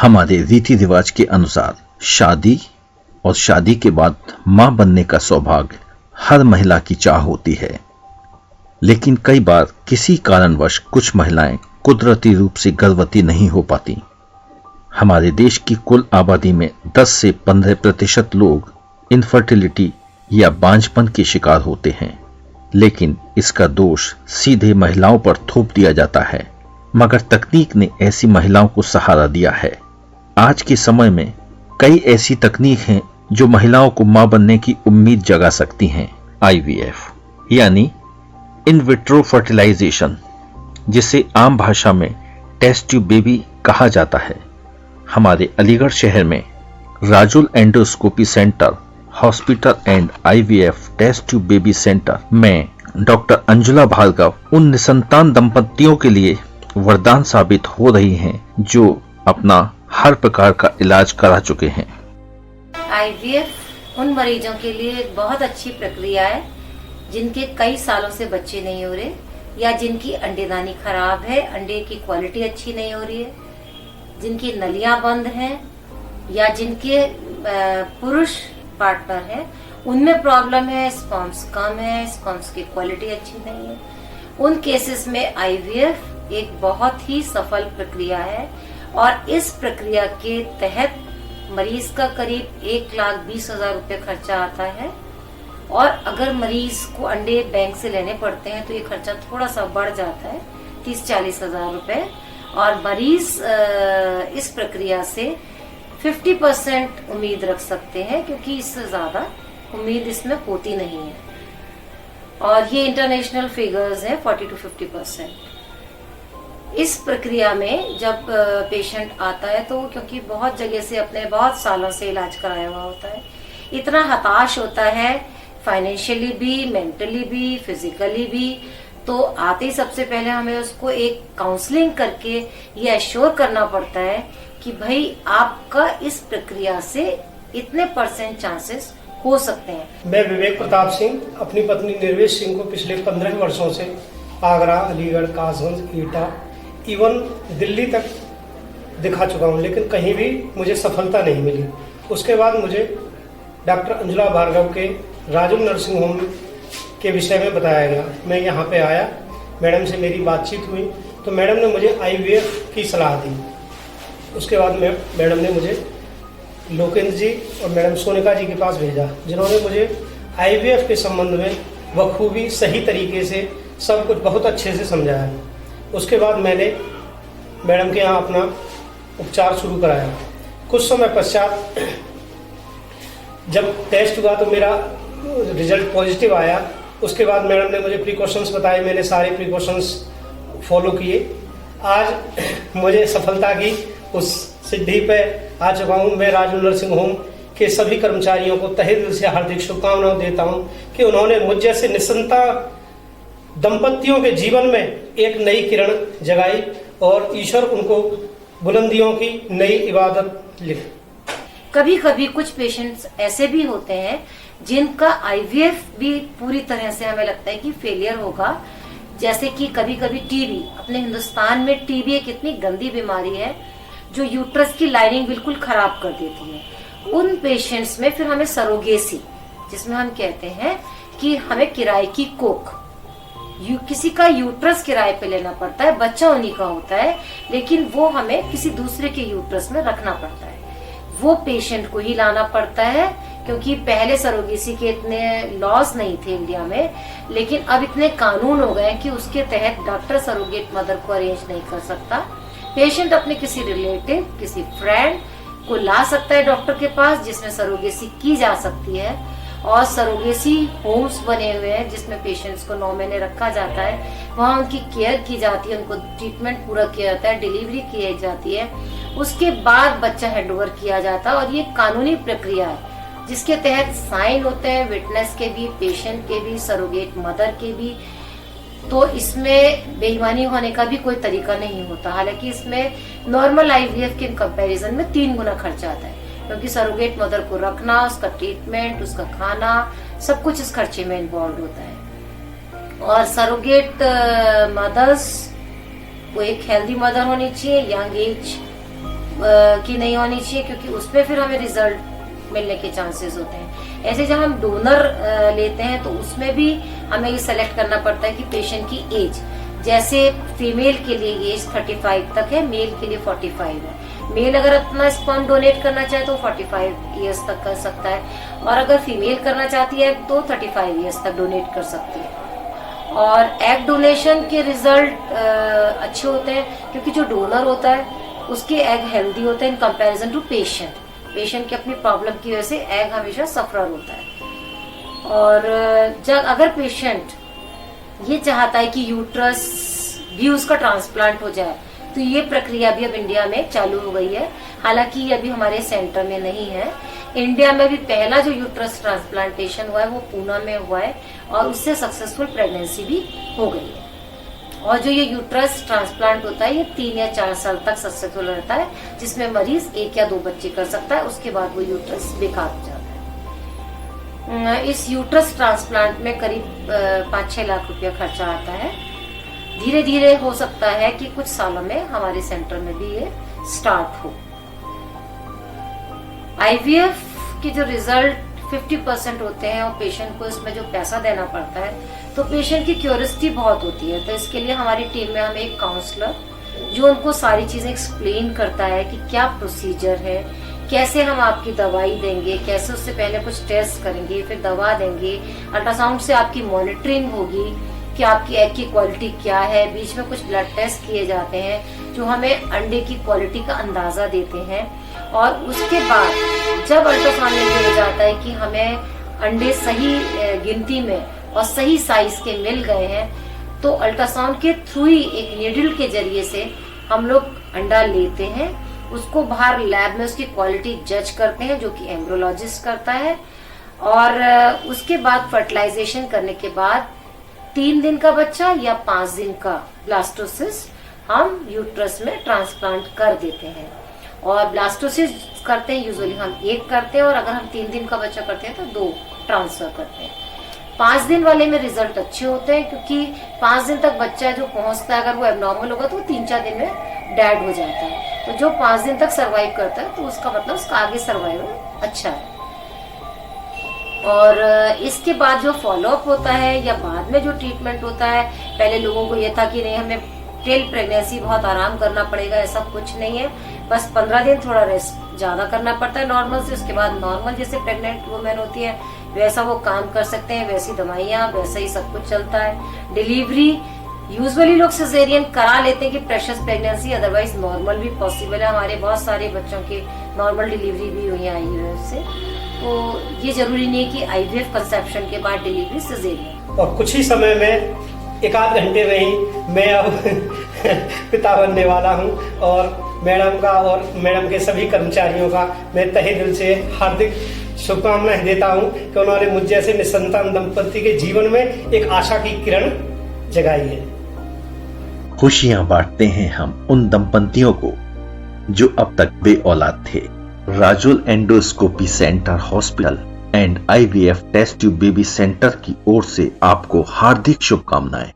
हमारे रीति रिवाज के अनुसार शादी और शादी के बाद मां बनने का सौभाग्य हर महिला की चाह होती है, लेकिन कई बार किसी कारणवश कुछ महिलाएं कुदरती रूप से गर्भवती नहीं हो पाती। हमारे देश की कुल आबादी में 10 से 15% लोग इनफर्टिलिटी या बांझपन के शिकार होते हैं, लेकिन इसका दोष सीधे महिलाओं पर थोप दिया जाता है। मगर तकनीक ने ऐसी महिलाओं को सहारा दिया है। आज के समय में कई ऐसी तकनीक हैं जो महिलाओं को मां बनने की उम्मीद जगा सकती हैं। IVF यानी इन विट्रो फर्टिलाइजेशन, जिसे आम भाषा में टेस्ट ट्यूब बेबी कहा जाता है, हमारे अलीगढ़ शहर में Rajul endoscopy centre hospital and IVF test tube baby centre में डॉक्टर अंजुला भार्गव उन निसंतान दंपतियों के लिए वरदान साबित हो रही हैं जो अपना हर प्रकार का इलाज करा चुके हैं। IVF उन मरीजों के लिए एक बहुत अच्छी प्रक्रिया है जिनके कई सालों से बच्चे नहीं हो रहे, या जिनकी अंडेदानी खराब है, अंडे की क्वालिटी अच्छी नहीं हो रही है, जिनकी नलियां बंद हैं, या जिनके पुरुष पार्टनर है उनमें प्रॉब्लम है, स्पर्म्स कम है, स्पर्म्स की क्वालिटी अच्छी नहीं है। उन केसेस में IVF एक बहुत ही सफल प्रक्रिया है और इस प्रक्रिया के तहत मरीज का करीब 1,20,000 रुपये खर्चा आता है। और अगर मरीज को अंडे बैंक से लेने पड़ते हैं तो ये खर्चा थोड़ा सा बढ़ जाता है, 30-40 हजार रुपए। और मरीज इस प्रक्रिया से 50% उम्मीद रख सकते हैं, क्योंकि इससे ज्यादा उम्मीद इसमें होती नहीं है। और ये इंटरनेशनल फिगर्स हैं, 40 to 50%। इस प्रक्रिया में जब पेशेंट आता है तो क्योंकि बहुत जगह से अपने बहुत सालों से इलाज कराया हुआ होता है, इतना हताश होता है, फाइनेंशियली भी, मेंटली भी, फिजिकली भी, तो आते ही सबसे पहले हमें उसको एक काउंसलिंग करके ये एश्योर करना पड़ता है कि भाई आपका इस प्रक्रिया से इतने % चांसेस हो सकते हैं। मैं विवेक प्रताप सिंह अपनी पत्नी निर्वेश सिंह को पिछले 15 वर्षों से आगरा, अलीगढ़, कासगंज, ईटा, इवन दिल्ली तक दिखा चुका हूँ, लेकिन कहीं भी मुझे सफलता नहीं मिली। उसके बाद मुझे डॉक्टर अंजुला भार्गव के राजुल नर्सिंग होम के विषय में बताया गया। मैं यहाँ पे आया, मैडम से मेरी बातचीत हुई तो मैडम ने मुझे IVF की सलाह दी। उसके बाद मैडम ने मुझे लोकेंद्र जी और मैडम सोनिका जी के पास भेजा, जिन्होंने मुझे IVF के संबंध में बखूबी सही तरीके से सब कुछ बहुत अच्छे से समझाया। उसके बाद मैंने मैडम के यहाँ अपना उपचार शुरू कराया। कुछ समय पश्चात जब टेस्ट हुआ तो मेरा रिजल्ट पॉजिटिव आया। उसके बाद मैडम ने मुझे प्रिकॉशंस बताए, मैंने सारे प्रिकॉशंस फॉलो किए। आज मुझे सफलता की उस सिद्धि पे आ चुका हूँ। मैं राजुल नर्सिंग होम के सभी कर्मचारियों को तहे दिल से हार्दिक शुभकामनाएं देता हूँ कि उन्होंने मुझ जैसे निसंता दंपतियों के जीवन में एक नई किरण जगाई और ईश्वर उनको बुलंदियों की नई इबादत लिखे। कभी कभी कुछ पेशेंट्स ऐसे भी होते हैं जिनका IVF भी पूरी तरह से हमें लगता है कि फेलियर होगा। जैसे कि कभी कभी टीबी, अपने हिंदुस्तान में टीबी एक इतनी गंदी बीमारी है जो यूट्रस की लाइनिंग बिल्कुल खराब कर देती है। उन पेशेंट्स में फिर हमें सरोगेसी, जिसमें हम कहते हैं कि हमें किराए की कोख, किसी का यूट्रस किराए पे लेना पड़ता है, बच्चा उन्हीं का होता है, लेकिन वो हमें किसी दूसरे के यूट्रस में रखना पड़ता है। वो पेशेंट को ही लाना पड़ता है, क्योंकि पहले सरोगेसी के इतने लॉज नहीं थे इंडिया में, लेकिन अब इतने कानून हो गए कि उसके तहत डॉक्टर सरोगेट मदर को अरेंज नहीं कर सकता। पेशेंट अपने किसी रिलेटिव, किसी फ्रेंड को ला सकता है डॉक्टर के पास, जिसमें सरोगेसी की जा सकती है। और सरोगेसी होम्स बने हुए हैं जिसमें पेशेंट्स को 9 महीने रखा जाता है, वहाँ उनकी केयर की जाती है, उनको ट्रीटमेंट पूरा किया जाता है, डिलीवरी की जाती है, उसके बाद बच्चा हैंडओवर किया जाता है। और ये कानूनी प्रक्रिया है जिसके तहत साइन होते हैं, विटनेस के भी, पेशेंट के भी, सरोगेट मदर के भी। तो इसमें बेईमानी होने का भी कोई तरीका नहीं होता। हालांकि इसमें नॉर्मल IVF के कंपैरिजन में 3 गुना खर्चा आता है, क्योंकि सरोगेट मदर को रखना, उसका ट्रीटमेंट, उसका खाना, सब कुछ इस खर्चे में इन्वॉल्व होता है। और सरोगेट मदर्स को एक हेल्दी मदर होनी चाहिए, यंग एज की नहीं होनी चाहिए, क्योंकि उसमें फिर हमें रिजल्ट मिलने के चांसेस होते हैं। ऐसे जब हम डोनर लेते हैं तो उसमें भी हमें ये सेलेक्ट करना पड़ता है कि पेशेंट की एज, जैसे फीमेल के लिए एज 35 तक है, मेल के लिए 45 है। मेल अगर अपना स्पर्म डोनेट करना चाहे तो 45 इयर्स तक कर सकता है, और अगर फीमेल करना चाहती है तो 35 इयर्स तक डोनेट कर सकती है। और एग डोनेशन के रिजल्ट अच्छे होते हैं, क्योंकि जो डोनर होता है उसके एग हेल्दी होते हैं in comparison to patient. Patient की अपनी प्रॉब्लम की वजह से एग हमेशा सफरर होता है। और जब अगर पेशेंट ये चाहता है कि यूट्रस भी उसका ट्रांसप्लांट हो जाए, तो ये प्रक्रिया भी अब इंडिया में चालू हो गई है। हालांकि ये अभी हमारे सेंटर में नहीं है। इंडिया में भी पहला जो यूट्रस ट्रांसप्लांटेशन हुआ है वो पूना में हुआ है, और उससे सक्सेसफुल प्रेगनेंसी भी हो गई है। और जो ये यूट्रस ट्रांसप्लांट होता है ये 3 या 4 साल तक सक्सेसफुल रहता है, जिसमें मरीज 1 या 2 बच्चे कर सकता है, उसके बाद वो यूट्रस बेकार हो जाता है। इस यूट्रस ट्रांसप्लांट में करीब 5-6 लाख रुपया खर्चा आता है। धीरे धीरे हो सकता है कि कुछ सालों में हमारे सेंटर में भी ये स्टार्ट हो। आईवीएफ के जो रिजल्ट 50% होते हैं और पेशेंट को इसमें जो पैसा देना पड़ता है, तो पेशेंट की क्यूरियोसिटी बहुत होती है। तो इसके लिए हमारी टीम में हम एक काउंसलर जो उनको सारी चीजें एक्सप्लेन करता है कि क्या प्रोसीजर है, कैसे हम आपकी दवाई देंगे, कैसे उससे पहले कुछ टेस्ट करेंगे, फिर दवा देंगे, अल्ट्रासाउंड से आपकी मॉनिटरिंग होगी कि आपकी एग की क्वालिटी क्या है। बीच में कुछ ब्लड टेस्ट किए जाते हैं जो हमें अंडे की क्वालिटी का अंदाजा देते हैं। और उसके बाद जब अल्ट्रासाउंड में हो जाता है कि हमें अंडे सही गिनती में और सही साइज के मिल गए हैं, तो अल्ट्रासाउंड के थ्रू ही एक नीडल के जरिए से हम लोग अंडा लेते हैं, उसको बाहर लैब में उसकी क्वालिटी जज करते हैं, जो कि एम्ब्रियोलॉजिस्ट करता है। और उसके बाद फर्टिलाइजेशन करने के बाद 3 दिन का बच्चा या 5 दिन का ब्लास्टोसिस हम यूट्रस में ट्रांसप्लांट कर देते हैं। और ब्लास्टोसिस करते हैं यूजुअली हम 1 करते हैं, और अगर हम 3 दिन का बच्चा करते हैं तो 2 ट्रांसफर करते हैं। 5 दिन वाले में रिजल्ट अच्छे होते हैं, क्योंकि 5 दिन तक बच्चा जो पहुंचता है, अगर वो एबनॉर्मल होगा तो 3-4 दिन में डैड हो जाता है। तो जो 5 दिन तक सर्वाइव करता है तो उसका मतलब उसका आगे सर्वाइवल अच्छा है। और इसके बाद जो फॉलोअप होता है या बाद में जो ट्रीटमेंट होता है, पहले लोगों को ये था कि नहीं हमें टिल प्रेगनेंसी बहुत आराम करना पड़ेगा, ऐसा कुछ नहीं है। बस 15 दिन थोड़ा रेस्ट ज्यादा करना पड़ता है नॉर्मल से। उसके बाद नॉर्मल जैसे प्रेग्नेंट वुमेन होती है वैसा वो काम कर सकते हैं, वैसी दवाइयाँ, वैसा ही सब कुछ चलता है। डिलीवरी यूजुअली लोग सिजेरियन करा लेते हैं कि प्रेशस प्रेगनेंसी, अदरवाइज नॉर्मल भी पॉसिबल है। हमारे बहुत सारे बच्चों की नॉर्मल डिलीवरी भी हुई आई है उससे। तो ये जरूरी नहीं है कि आईवीएफ कंसेप्शन के बाद डिलीवरी सिजेरियन। और कुछ ही समय में 1-8 घंटे में ही मैं अब पिता बनने वाला हूं। और मैडम का और मैडम के सभी कर्मचारियों का मैं तहे दिल से हार्दिक शुभकामनाएं देता हूं कि उन्होंने मुझ जैसे निसंतान दंपति के जीवन में एक आशा की किरण जगाई है। खुशियां बांटते हैं हम उन दंपतियों को जो अब तक बे औलाद थे। Rajul endoscopy centre hospital and IVF test tube baby centre की ओर से आपको हार्दिक शुभकामनाएं।